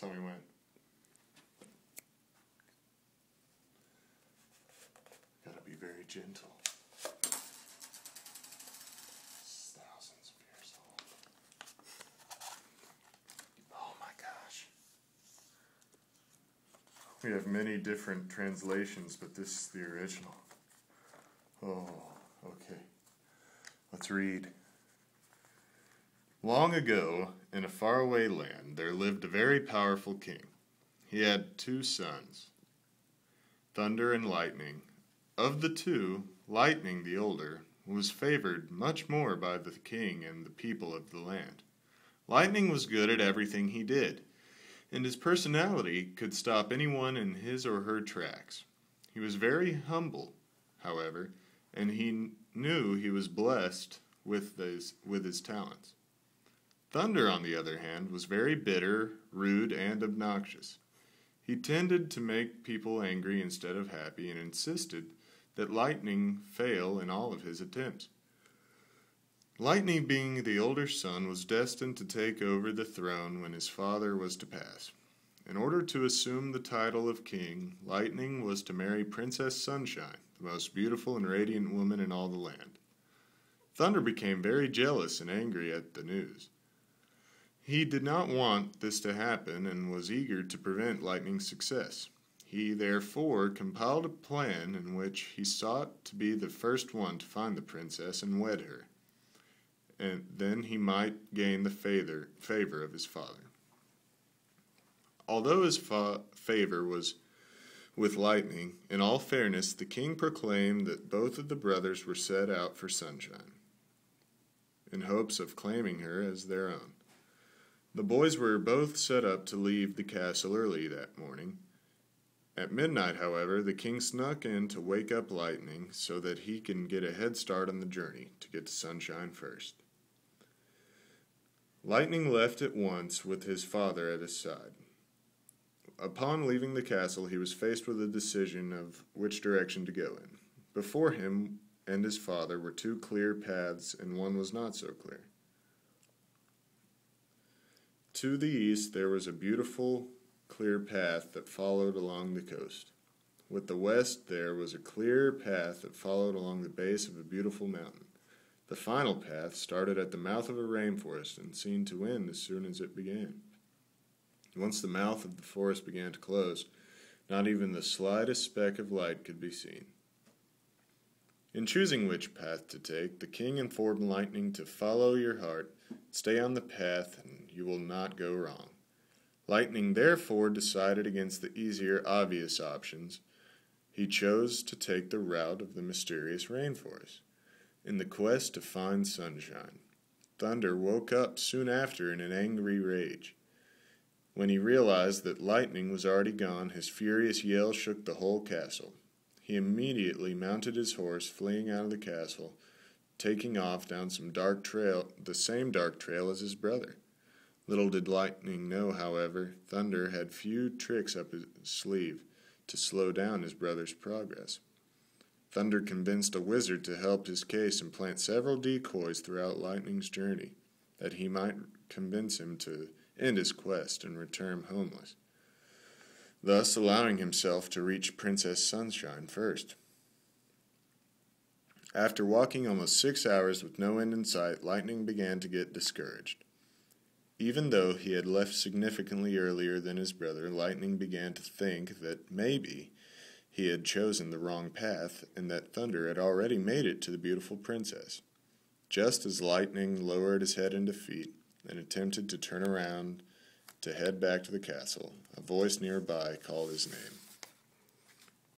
Tell me when. Gotta be very gentle. It's thousands of years old. Oh my gosh. We have many different translations, but this is the original. Oh, okay. Let's read. Long ago, in a faraway land, there lived a very powerful king. He had 2 sons, Thunder and Lightning. Of the 2, Lightning, the older, was favored much more by the king and the people of the land. Lightning was good at everything he did, and his personality could stop anyone in his or her tracks. He was very humble, however, and he knew he was blessed with his talents. Thunder, on the other hand, was very bitter, rude, and obnoxious. He tended to make people angry instead of happy and insisted that Lightning fail in all of his attempts. Lightning, being the older son, was destined to take over the throne when his father was to pass. In order to assume the title of king, Lightning was to marry Princess Sunshine, the most beautiful and radiant woman in all the land. Thunder became very jealous and angry at the news. He did not want this to happen and was eager to prevent Lightning's success. He therefore compiled a plan in which he sought to be the first one to find the princess and wed her, and then he might gain the favor of his father. Although his favor was with Lightning, in all fairness, the king proclaimed that both of the brothers were set out for Sunshine, in hopes of claiming her as their own. The boys were both set up to leave the castle early that morning. At midnight, however, the king snuck in to wake up Lightning so that he can get a head start on the journey to get to Sunshine first. Lightning left at once with his father at his side. Upon leaving the castle, he was faced with a decision of which direction to go in. Before him and his father were 2 clear paths, and one was not so clear. To the east, there was a beautiful, clear path that followed along the coast. With the west, there was a clear path that followed along the base of a beautiful mountain. The final path started at the mouth of a rainforest and seemed to end as soon as it began. Once the mouth of the forest began to close, not even the slightest speck of light could be seen. In choosing which path to take, the king informed Lightning to follow your heart, stay on the path, and you will not go wrong. Lightning therefore decided against the easier, obvious options. He chose to take the route of the mysterious rainforest, in the quest to find Sunshine. Thunder woke up soon after in an angry rage. When he realized that Lightning was already gone, his furious yell shook the whole castle. He immediately mounted his horse, fleeing out of the castle, taking off down the same dark trail as his brother. Little did Lightning know, however, Thunder had few tricks up his sleeve to slow down his brother's progress. Thunder convinced a wizard to help his case and plant several decoys throughout Lightning's journey, that he might convince him to end his quest and return homeless, thus allowing himself to reach Princess Sunshine first. After walking almost 6 hours with no end in sight, Lightning began to get discouraged. Even though he had left significantly earlier than his brother, Lightning began to think that maybe he had chosen the wrong path and that Thunder had already made it to the beautiful princess. Just as Lightning lowered his head in defeat and attempted to turn around to head back to the castle, a voice nearby called his name.